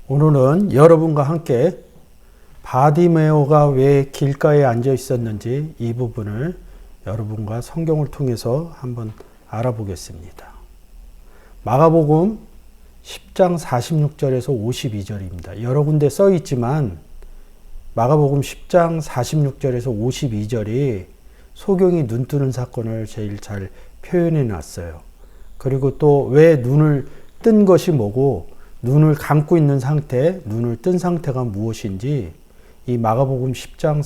오늘은 여러분과 함께 바디메오가 왜 길가에 앉아 있었는지 이 부분을 여러분과 성경을 통해서 한번 알아보겠습니다. 마가복음 10장 46절에서 52절입니다. 여러 군데 써 있지만 마가복음 10장 46절에서 52절이 소경이 눈 뜨는 사건을 제일 잘 표현해 놨어요. 그리고 또 왜 눈을 뜬 것이 뭐고 눈을 감고 있는 상태, 눈을 뜬 상태가 무엇인지 이 마가복음 10장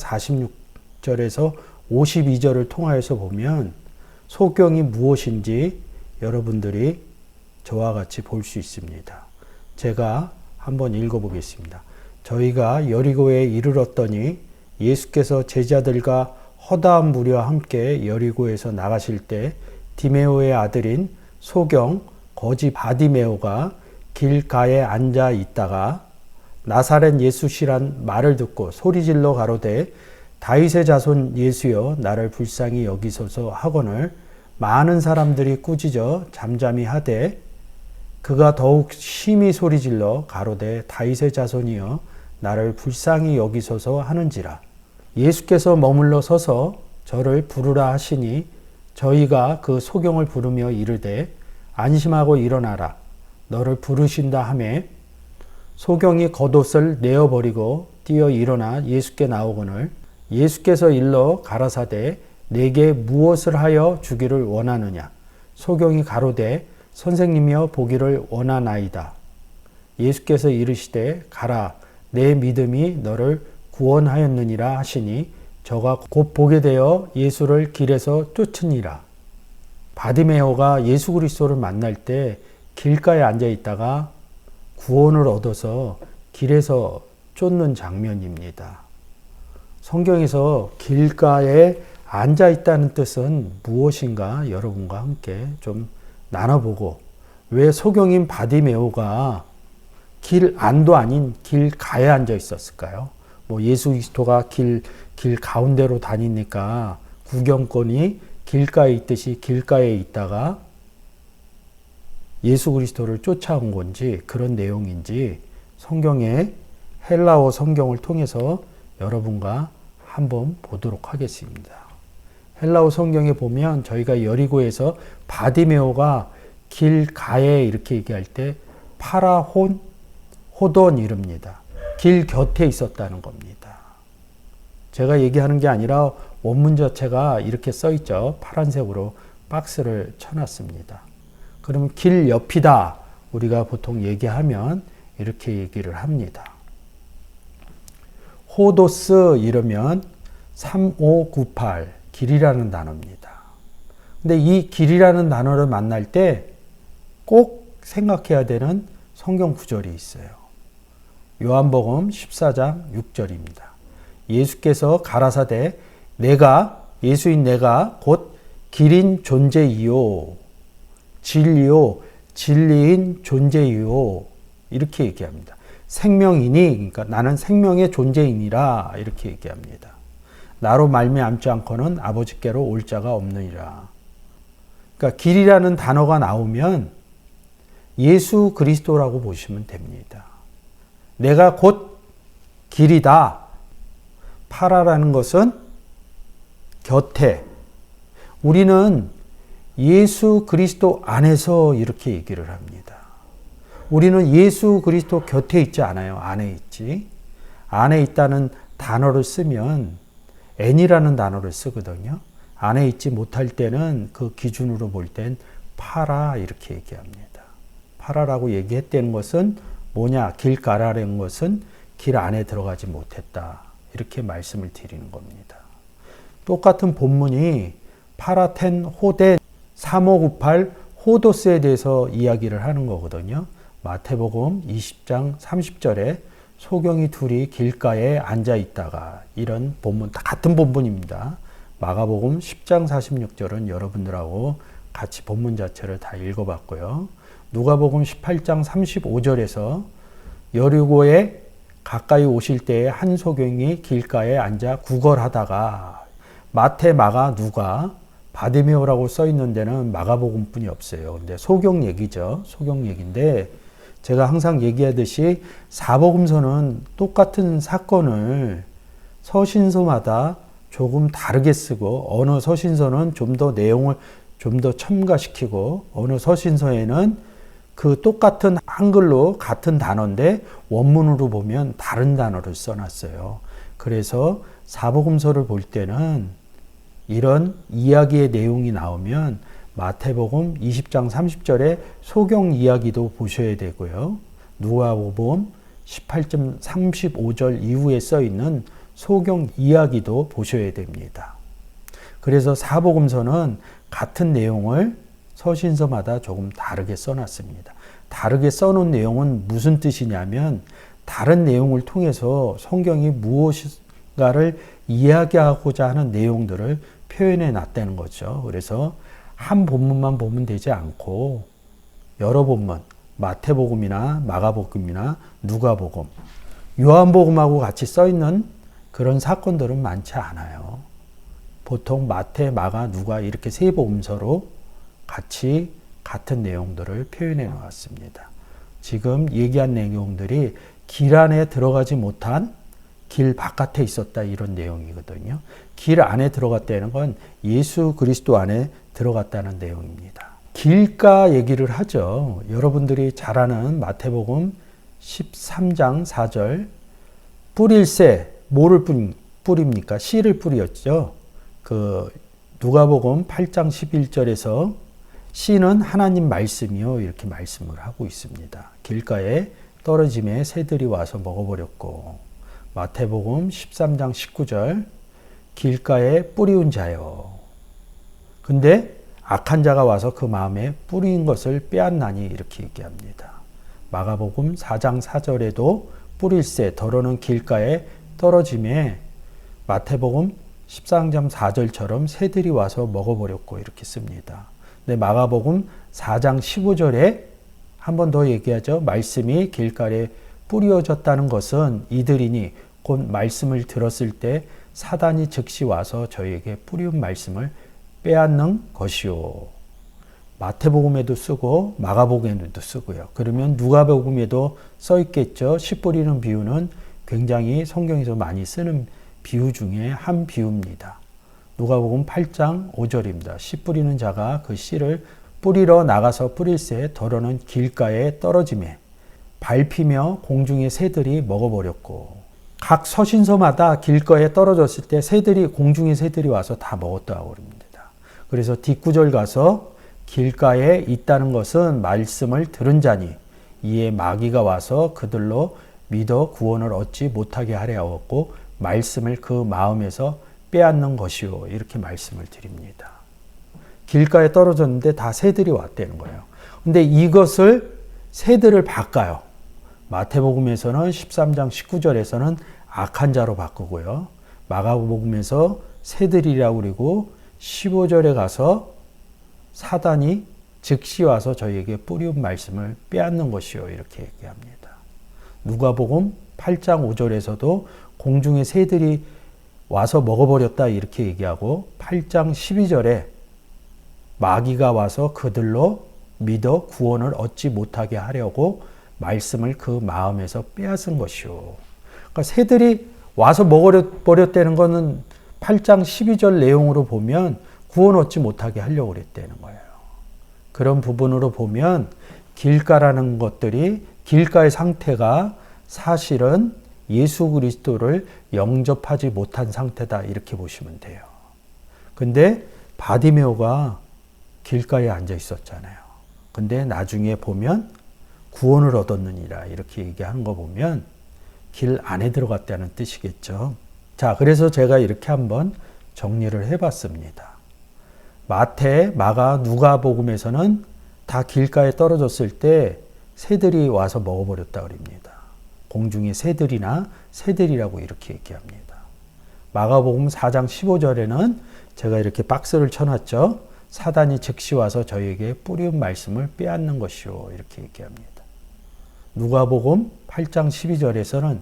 46절에서 52절을 통하여서 보면 소경이 무엇인지 여러분들이 저와 같이 볼 수 있습니다. 제가 한번 읽어보겠습니다. 저희가 여리고에 이르렀더니 예수께서 제자들과 허다한 무리와 함께 여리고에서 나가실 때 디메오의 아들인 소경 거지 바디메오가 길가에 앉아 있다가 나사렛 예수시란 말을 듣고 소리질러 가로되 다윗의 자손 예수여 나를 불쌍히 여기소서 하거늘 많은 사람들이 꾸짖어 잠잠히 하되 그가 더욱 심히 소리질러 가로되 다윗의 자손이여 나를 불쌍히 여기소서 하는지라. 예수께서 머물러 서서 저를 부르라 하시니 저희가 그 소경을 부르며 이르되 안심하고 일어나라 너를 부르신다 하매 소경이 겉옷을 내어버리고 뛰어 일어나 예수께 나오거늘 예수께서 일러 가라사대 내게 무엇을 하여 주기를 원하느냐. 소경이 가로되 선생님이여 보기를 원하나이다. 예수께서 이르시되 가라 내 믿음이 너를 구원하였느니라 하시니 저가 곧 보게 되어 예수를 길에서 쫓으니라. 바디메오가 예수 그리스도를 만날 때 길가에 앉아 있다가 구원을 얻어서 길에서 쫓는 장면입니다. 성경에서 길가에 앉아 있다는 뜻은 무엇인가 여러분과 함께 좀 나눠보고 왜 소경인 바디메오가 길 안도 아닌 길가에 앉아 있었을까요? 뭐 예수 그리스도가 길 가운데로 다니니까 구경꾼이 길가에 있듯이 길가에 있다가 예수 그리스도를 쫓아온 건지 그런 내용인지 성경의 헬라어 성경을 통해서 여러분과 한번 보도록 하겠습니다. 헬라어 성경에 보면 저희가 여리고에서 바디메오가 길가에 이렇게 얘기할 때 파라혼 호돈 이릅니다. 길 곁에 있었다는 겁니다. 제가 얘기하는 게 아니라 원문 자체가 이렇게 써 있죠. 파란색으로 박스를 쳐놨습니다. 그러면 길 옆이다. 우리가 보통 얘기하면 이렇게 얘기를 합니다. 호도스 이러면 3598 길이라는 단어입니다. 근데 이 길이라는 단어를 만날 때 꼭 생각해야 되는 성경 구절이 있어요. 요한복음 14장 6절입니다. 예수께서 가라사대 내가 예수인 내가 곧 길인 존재이요 진리요 진리인 존재이요 이렇게 얘기합니다. 생명이니 그러니까 나는 생명의 존재이니라 이렇게 얘기합니다. 나로 말미암지 않고는 아버지께로 올 자가 없느니라. 그러니까 길이라는 단어가 나오면 예수 그리스도라고 보시면 됩니다. 내가 곧 길이다. 파라라는 것은 곁에. 우리는 예수 그리스도 안에서 이렇게 얘기를 합니다. 우리는 예수 그리스도 곁에 있지 않아요. 안에 있지. 안에 있다는 단어를 쓰면 N이라는 단어를 쓰거든요. 안에 있지 못할 때는 그 기준으로 볼 땐 파라 이렇게 얘기합니다. 파라라고 얘기했다는 것은 뭐냐? 길가라는 것은 길 안에 들어가지 못했다. 이렇게 말씀을 드리는 겁니다. 똑같은 본문이 파라텐 호덴 3598 호도스에 대해서 이야기를 하는 거거든요. 마태복음 20장 30절에 소경이 둘이 길가에 앉아 있다가 이런 본문 같은 본문입니다. 마가복음 10장 46절은 여러분들하고 같이 본문 자체를 다 읽어봤고요. 누가복음 18장 35절에서 여리고에 가까이 오실 때에 한 소경이 길가에 앉아 구걸하다가 마태, 마가, 누가 바디메오라고 써 있는 데는 마가복음뿐이 없어요. 근데 소경 얘기죠. 소경 얘기인데 제가 항상 얘기하듯이 사복음서는 똑같은 사건을 서신서마다 조금 다르게 쓰고 어느 서신서는 좀 더 내용을 좀 더 첨가시키고 어느 서신서에는 그 똑같은 한글로 같은 단어인데 원문으로 보면 다른 단어를 써놨어요. 그래서 사복음서를 볼 때는 이런 이야기의 내용이 나오면 마태복음 20장 30절에 소경 이야기도 보셔야 되고요. 누가복음 18장 35절 이후에 써 있는 소경 이야기도 보셔야 됩니다. 그래서 사복음서는 같은 내용을 서신서마다 조금 다르게 써놨습니다. 다르게 써놓은 내용은 무슨 뜻이냐면 다른 내용을 통해서 성경이 무엇인가를 이야기하고자 하는 내용들을 표현해 놨다는 거죠. 그래서 한 본문만 보면 되지 않고 여러 본문, 마태복음이나 마가복음이나 누가복음, 요한복음하고 같이 써 있는 그런 사건들은 많지 않아요. 보통 마태, 마가, 누가 이렇게 세 복음서로 같이 같은 내용들을 표현해 놓았습니다. 지금 얘기한 내용들이 길 안에 들어가지 못한 길 바깥에 있었다 이런 내용이거든요. 길 안에 들어갔다는 건 예수 그리스도 안에 들어갔다는 내용입니다. 길가 얘기를 하죠. 여러분들이 잘 아는 마태복음 13장 4절 뿌릴새 뭐를 뿌립니까? 씨를 뿌렸죠. 그 누가복음 8장 11절에서 씨는 하나님 말씀이요 이렇게 말씀을 하고 있습니다. 길가에 떨어짐에 새들이 와서 먹어버렸고 마태복음 13장 19절 길가에 뿌리운 자요. 근데 악한 자가 와서 그 마음에 뿌린 것을 빼앗나니 이렇게 얘기합니다. 마가복음 4장 4절에도 뿌릴새 더러는 길가에 떨어짐에 마태복음 13장 4절처럼 새들이 와서 먹어버렸고 이렇게 씁니다. 근데 마가복음 4장 15절에 한 번 더 얘기하죠. 말씀이 길가에 뿌려졌다는 것은 이들이니 곧 말씀을 들었을 때 사단이 즉시 와서 저희에게 뿌리운 말씀을 빼앗는 것이요. 마태복음에도 쓰고 마가복음에도 쓰고요. 그러면 누가복음에도 써 있겠죠. 씨 뿌리는 비유는 굉장히 성경에서 많이 쓰는 비유 중에 한 비유입니다. 누가복음 8장 5절입니다. 씨 뿌리는 자가 그 씨를 뿌리러 나가서 뿌릴새 더러는 길가에 떨어짐에 밟히며 공중의 새들이 먹어버렸고 각 서신서마다 길가에 떨어졌을 때 새들이 공중의 새들이 와서 다 먹었다고 그럽니다. 그래서 뒷구절 가서 길가에 있다는 것은 말씀을 들은 자니 이에 마귀가 와서 그들로 믿어 구원을 얻지 못하게 하려 하였고 말씀을 그 마음에서 빼앗는 것이요 이렇게 말씀을 드립니다. 길가에 떨어졌는데 다 새들이 왔다는 거예요. 근데 이것을 새들을 바꿔요. 마태복음에서는 13장 19절에서는 악한 자로 바꾸고요. 마가복음에서 새들이라고 그리고 15절에 가서 사단이 즉시 와서 저희에게 뿌리운 말씀을 빼앗는 것이요 이렇게 얘기합니다. 누가복음 8장 5절에서도 공중의 새들이 와서 먹어버렸다 이렇게 얘기하고 8장 12절에 마귀가 와서 그들로 믿어 구원을 얻지 못하게 하려고 말씀을 그 마음에서 빼앗은 것이요. 그러니까 새들이 와서 먹어버렸다는 것은 8장 12절 내용으로 보면 구원 얻지 못하게 하려고 그랬다는 거예요. 그런 부분으로 보면 길가라는 것들이 길가의 상태가 사실은 예수 그리스도를 영접하지 못한 상태다 이렇게 보시면 돼요. 근데 바디메오가 길가에 앉아 있었잖아요. 근데 나중에 보면 구원을 얻었느니라 이렇게 얘기하는 거 보면 길 안에 들어갔다는 뜻이겠죠. 자, 그래서 제가 이렇게 한번 정리를 해봤습니다. 마태, 마가, 누가복음에서는 다 길가에 떨어졌을 때 새들이 와서 먹어버렸다 그럽니다. 공중의 새들이나 새들이라고 이렇게 얘기합니다. 마가복음 4장 15절에는 제가 이렇게 박스를 쳐놨죠. 사단이 즉시 와서 저희에게 뿌리운 말씀을 빼앗는 것이요 이렇게 얘기합니다. 누가복음 8장 12절에서는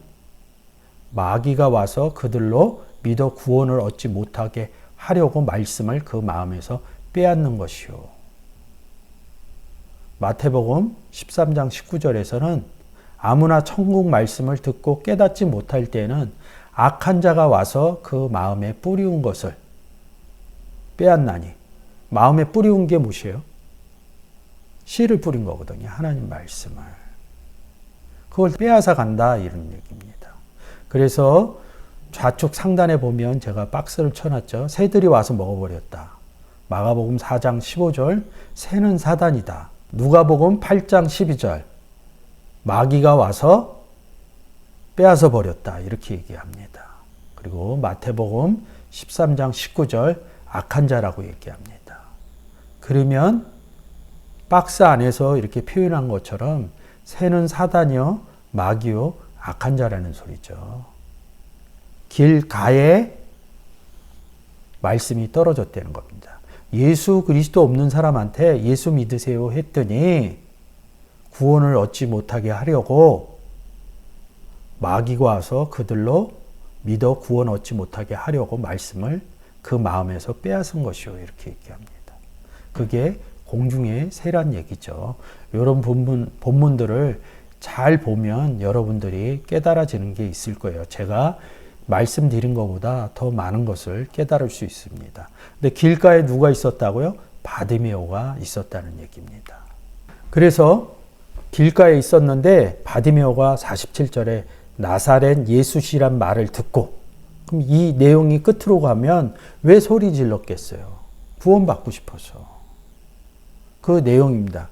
마귀가 와서 그들로 믿어 구원을 얻지 못하게 하려고 말씀을 그 마음에서 빼앗는 것이요. 마태복음 13장 19절에서는 아무나 천국 말씀을 듣고 깨닫지 못할 때에는 악한 자가 와서 그 마음에 뿌리운 것을 빼앗나니, 마음에 뿌리운 게 무엇이에요? 씨를 뿌린 거거든요. 하나님 말씀을. 그걸 빼앗아 간다 이런 얘기입니다. 그래서 좌측 상단에 보면 제가 박스를 쳐놨죠. 새들이 와서 먹어버렸다. 마가복음 4장 15절 새는 사단이다. 누가복음 8장 12절 마귀가 와서 빼앗아 버렸다. 이렇게 얘기합니다. 그리고 마태복음 13장 19절 악한 자라고 얘기합니다. 그러면 박스 안에서 이렇게 표현한 것처럼 새는 사단이요, 마귀요, 악한 자라는 소리죠. 길가에 말씀이 떨어졌다는 겁니다. 예수 그리스도 없는 사람한테 예수 믿으세요 했더니 구원을 얻지 못하게 하려고 마귀가 와서 그들로 믿어 구원 얻지 못하게 하려고 말씀을 그 마음에서 빼앗은 것이요. 이렇게 얘기합니다. 그게 공중의 새란 얘기죠. 이런 본문들을 잘 보면 여러분들이 깨달아지는 게 있을 거예요. 제가 말씀드린 것보다 더 많은 것을 깨달을 수 있습니다. 근데 길가에 누가 있었다고요? 바디메오가 있었다는 얘기입니다. 그래서 길가에 있었는데 바디메오가 47절에 나사렛 예수시란 말을 듣고, 그럼 이 내용이 끝으로 가면 왜 소리 질렀겠어요? 구원받고 싶어서. 그 내용입니다.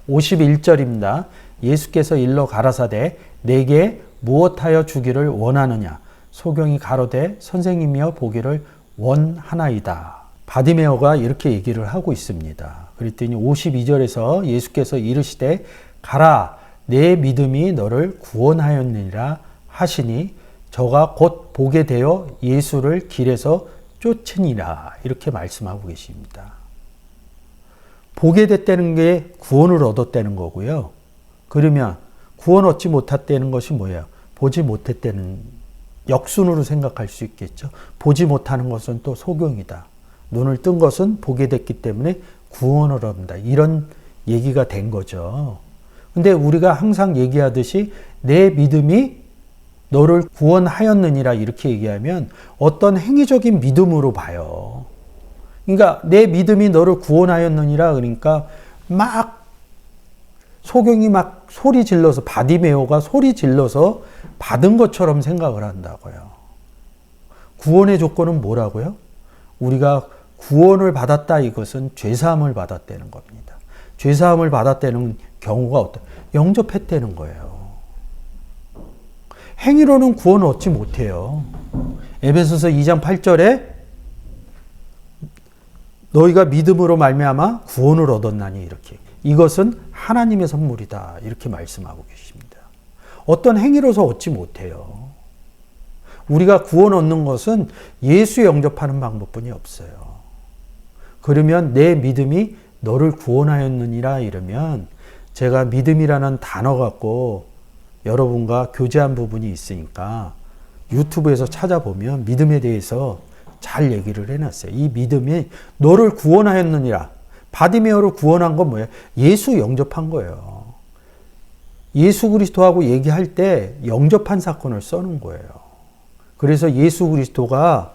51절입니다. 예수께서 일러 가라사대 내게 무엇하여 주기를 원하느냐? 소경이 가로되 선생님이여 보기를 원하나이다. 바디메오가 이렇게 얘기를 하고 있습니다. 그랬더니 52절에서 예수께서 이르시되 가라 내 믿음이 너를 구원하였느니라 하시니 저가 곧 보게 되어 예수를 길에서 쫓으니라. 이렇게 말씀하고 계십니다. 보게 됐다는 게 구원을 얻었다는 거고요. 그러면 구원 얻지 못했다는 것이 뭐예요? 보지 못했다는 역순으로 생각할 수 있겠죠. 보지 못하는 것은 또 소경이다. 눈을 뜬 것은 보게 됐기 때문에 구원을 얻는다. 이런 얘기가 된 거죠. 근데 우리가 항상 얘기하듯이 내 믿음이 너를 구원하였느니라 이렇게 얘기하면 어떤 행위적인 믿음으로 봐요. 그러니까 내 믿음이 너를 구원하였느니라 그러니까 막 소경이 막 소리 질러서 바디메오가 소리 질러서 받은 것처럼 생각을 한다고요. 구원의 조건은 뭐라고요? 우리가 구원을 받았다 이것은 죄사함을 받았다는 겁니다. 죄사함을 받았다는 경우가 어떤 영접했다는 거예요. 행위로는 구원을 얻지 못해요. 에베소서 2장 8절에 너희가 믿음으로 말미암아 구원을 얻었나니 이렇게. 이것은 하나님의 선물이다. 이렇게 말씀하고 계십니다. 어떤 행위로서 얻지 못해요. 우리가 구원 얻는 것은 예수 영접하는 방법뿐이 없어요. 그러면 내 믿음이 너를 구원하였느니라 이러면 제가 믿음이라는 단어 갖고 여러분과 교제한 부분이 있으니까 유튜브에서 찾아보면 믿음에 대해서 잘 얘기를 해놨어요. 이 믿음이 너를 구원하였느니라. 바디메오를 구원한 건 뭐예요? 예수 영접한 거예요. 예수 그리스도하고 얘기할 때 영접한 사건을 써는 거예요. 그래서 예수 그리스도가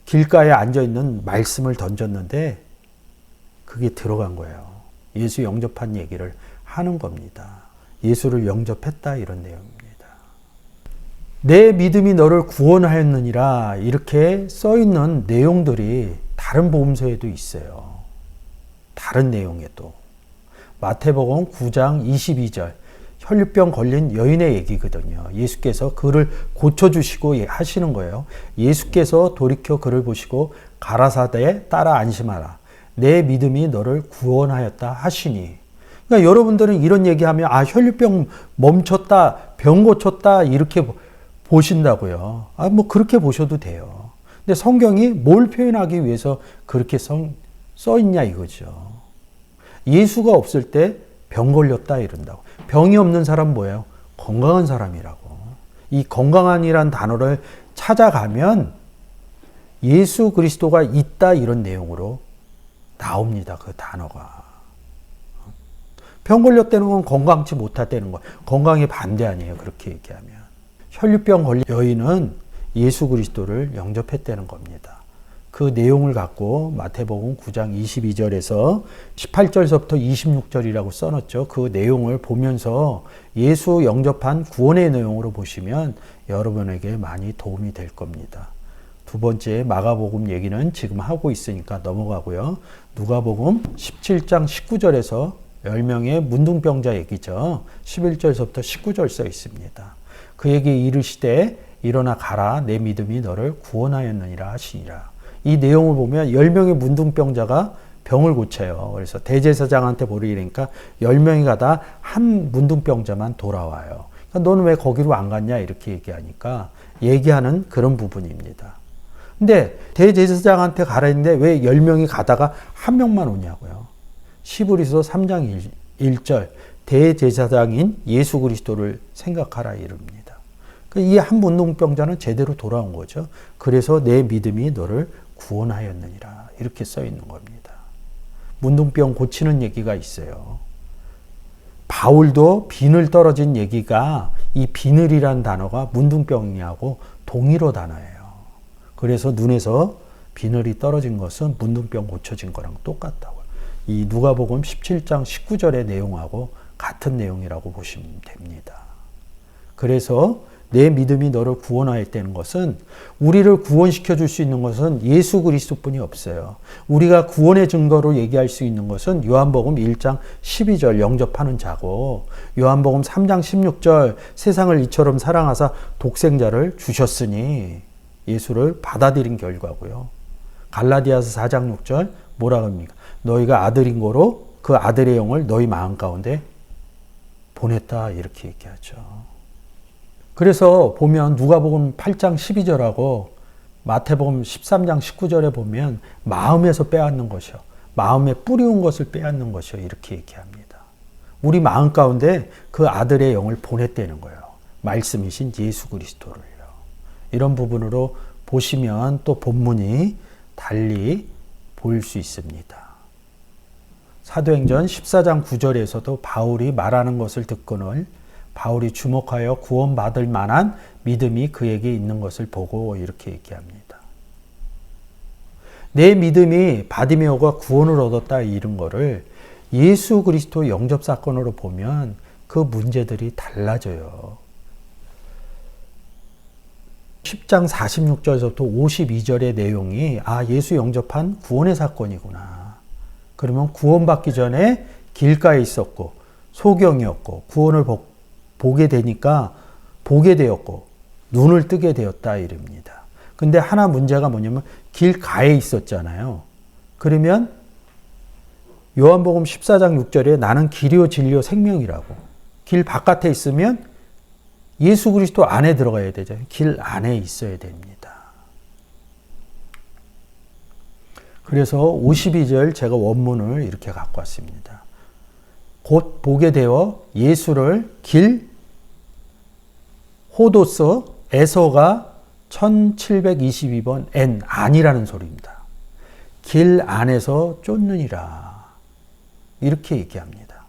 길가에 앉아있는 말씀을 던졌는데 그게 들어간 거예요. 예수 영접한 얘기를 하는 겁니다. 예수를 영접했다 이런 내용입니다. 내 믿음이 너를 구원하였느니라 이렇게 써있는 내용들이 다른 복음서에도 있어요. 다른 내용에도. 마태복음 9장 22절 혈류병 걸린 여인의 얘기거든요. 예수께서 그를 고쳐주시고 하시는 거예요. 예수께서 돌이켜 그를 보시고 가라사대에 따라 안심하라. 내 믿음이 너를 구원하였다 하시니. 그러니까 여러분들은 이런 얘기하면 혈류병 멈췄다, 병 고쳤다 이렇게 보신다고요. 뭐 그렇게 보셔도 돼요. 근데 성경이 뭘 표현하기 위해서 그렇게 써 있냐 이거죠. 예수가 없을 때 병 걸렸다 이런다고. 병이 없는 사람 뭐예요? 건강한 사람이라고. 이 건강한이란 단어를 찾아가면 예수 그리스도가 있다 이런 내용으로 나옵니다. 그 단어가. 병 걸렸다는 건 건강치 못하다는 거예요. 건강에 반대 아니에요. 그렇게 얘기하면. 혈류병 걸린 여인은 예수 그리스도를 영접했다는 겁니다. 그 내용을 갖고 마태복음 9장 22절에서 18절서부터 26절이라고 써놨죠. 그 내용을 보면서 예수 영접한 구원의 내용으로 보시면 여러분에게 많이 도움이 될 겁니다. 두 번째 마가복음 얘기는 지금 하고 있으니까 넘어가고요. 누가복음 17장 19절에서 10명의 문둥병자 얘기죠. 11절서부터 19절 써 있습니다. 그에게 이르시되 일어나 가라 내 믿음이 너를 구원하였느니라 하시니라. 이 내용을 보면 10명의 문둥병자가 병을 고쳐요. 그래서 대제사장한테 보내니까 10명이 가다 한 문둥병자만 돌아와요. 그러니까 너는 왜 거기로 안 갔냐 이렇게 얘기하니까 얘기하는 그런 부분입니다. 근데 대제사장한테 가라 했는데 왜 10명이 가다가 한 명만 오냐고요. 시브리서 3장 1절 대제사장인 예수 그리스도를 생각하라 이릅니다. 이 한 문둥병자는 제대로 돌아온 거죠. 그래서 내 믿음이 너를 구원하였느니라 이렇게 써 있는 겁니다. 문둥병 고치는 얘기가 있어요. 바울도 비늘 떨어진 얘기가 이 비늘이란 단어가 문둥병이하고 동일어 단어예요. 그래서 눈에서 비늘이 떨어진 것은 문둥병 고쳐진 거랑 똑같다고요. 이 누가복음 17장 19절의 내용하고 같은 내용이라고 보시면 됩니다. 그래서 내 믿음이 너를 구원하였다는 것은 우리를 구원시켜 줄 수 있는 것은 예수 그리스도뿐이 없어요. 우리가 구원의 증거로 얘기할 수 있는 것은 요한복음 1장 12절 영접하는 자고 요한복음 3장 16절 세상을 이처럼 사랑하사 독생자를 주셨으니 예수를 받아들인 결과고요. 갈라디아서 4장 6절 뭐라 합니까? 너희가 아들인 거로 그 아들의 영을 너희 마음 가운데 보냈다 이렇게 얘기하죠. 그래서 보면 누가복음 8장 12절하고 마태복음 13장 19절에 보면 마음에서 빼앗는 것이요. 마음에 뿌리운 것을 빼앗는 것이요. 이렇게 얘기합니다. 우리 마음 가운데 그 아들의 영을 보냈다는 거예요. 말씀이신 예수 그리스도를요. 이런 부분으로 보시면 또 본문이 달리 보일 수 있습니다. 사도행전 14장 9절에서도 바울이 말하는 것을 듣고는 바울이 주목하여 구원받을 만한 믿음이 그에게 있는 것을 보고 이렇게 얘기합니다. 내 믿음이 바디메오가 구원을 얻었다 이런 거를 예수 그리스도 영접 사건으로 보면 그 문제들이 달라져요. 10장 46절에서부터 52절의 내용이 예수 영접한 구원의 사건이구나. 그러면 구원받기 전에 길가에 있었고 소경이었고 구원을 보게 되니까 보게 되었고 눈을 뜨게 되었다 이릅니다. 근데 하나 문제가 뭐냐면 길가에 있었잖아요. 그러면 요한복음 14장 6절에 나는 길이요 진리요 생명이라고. 길 바깥에 있으면 예수 그리스도 안에 들어가야 되죠. 길 안에 있어야 됩니다. 그래서 52절 제가 원문을 이렇게 갖고 왔습니다. 곧 보게 되어 예수를 길 호도서 에서가 1722번 N 아니라는 소리입니다. 길 안에서 쫓느니라 이렇게 얘기합니다.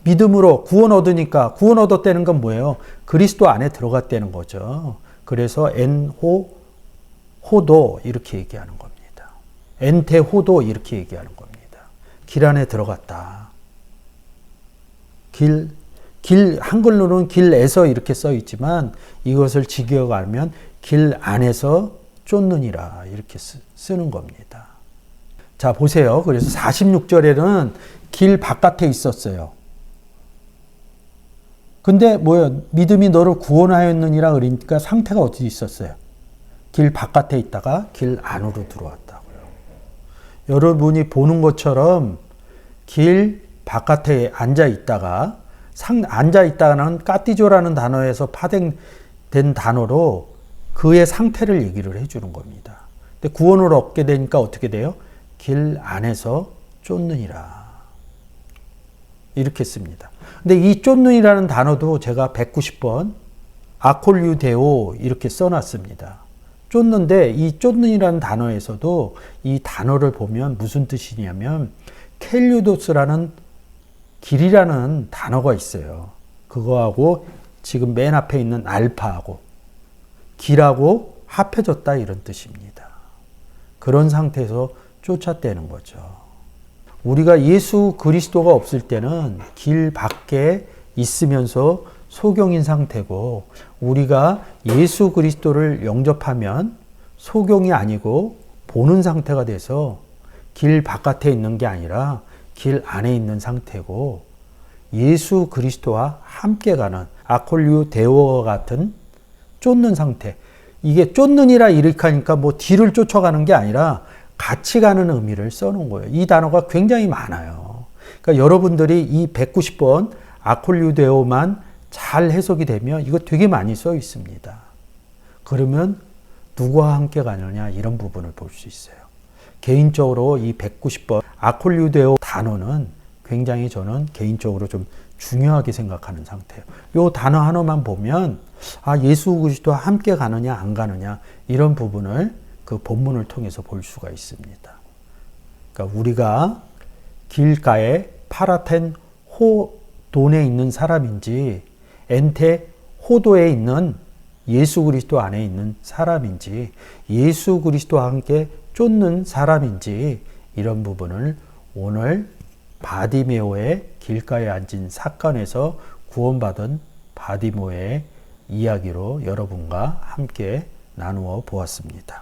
믿음으로 구원 얻으니까 구원 얻었다는 건 뭐예요? 그리스도 안에 들어갔다는 거죠. 그래서 호도 이렇게 얘기하는 겁니다. 호도 이렇게 얘기하는 겁니다. 길 안에 들어갔다. 한글로는 길에서 이렇게 써 있지만 이것을 직역하면 길 안에서 쫓느니라 이렇게 쓰는 겁니다. 자, 보세요. 그래서 46절에는 길 바깥에 있었어요. 근데 믿음이 너를 구원하였느니라 그러니까 상태가 어디 있었어요? 길 바깥에 있다가 길 안으로 들어왔다고요. 여러분이 보는 것처럼 길 바깥에 앉아 있다가 앉아 있다는 까띠조라는 단어에서 파생된 단어로 그의 상태를 얘기를 해주는 겁니다. 근데 구원을 얻게 되니까 어떻게 돼요? 길 안에서 쫓느니라. 이렇게 씁니다. 근데 이 쫓느니라는 단어도 제가 190번 아콜류데오 이렇게 써놨습니다. 쫓는데 이 쫓느니라는 단어에서도 이 단어를 보면 무슨 뜻이냐면 켈류도스라는 길이라는 단어가 있어요. 그거하고 지금 맨 앞에 있는 알파하고 길하고 합해졌다 이런 뜻입니다. 그런 상태에서 쫓아대는 거죠. 우리가 예수 그리스도가 없을 때는 길 밖에 있으면서 소경인 상태고, 우리가 예수 그리스도를 영접하면 소경이 아니고 보는 상태가 돼서 길 바깥에 있는 게 아니라 길 안에 있는 상태고, 예수 그리스도와 함께 가는 아콜리오 데오와 같은 쫓는 상태. 이게 쫓는이라 이렇게 하니까 뭐 뒤를 쫓아가는 게 아니라 같이 가는 의미를 써놓은 거예요. 이 단어가 굉장히 많아요. 그러니까 여러분들이 이 190번 아콜리오 데오만 잘 해석이 되면 이거 되게 많이 써 있습니다. 그러면 누구와 함께 가느냐 이런 부분을 볼 수 있어요. 개인적으로 이 190번 아콜리오 데오 단어는 굉장히 저는 개인적으로 좀 중요하게 생각하는 상태예요. 이 단어 하나만 보면 예수 그리스도와 함께 가느냐 안 가느냐 이런 부분을 그 본문을 통해서 볼 수가 있습니다. 그러니까 우리가 길가에 파라텐 호돈에 있는 사람인지 엔테 호도에 있는 예수 그리스도 안에 있는 사람인지 예수 그리스도와 함께 쫓는 사람인지 이런 부분을 오늘 바디메오의 길가에 앉은 사건에서 구원받은 바디메오의 이야기로 여러분과 함께 나누어 보았습니다.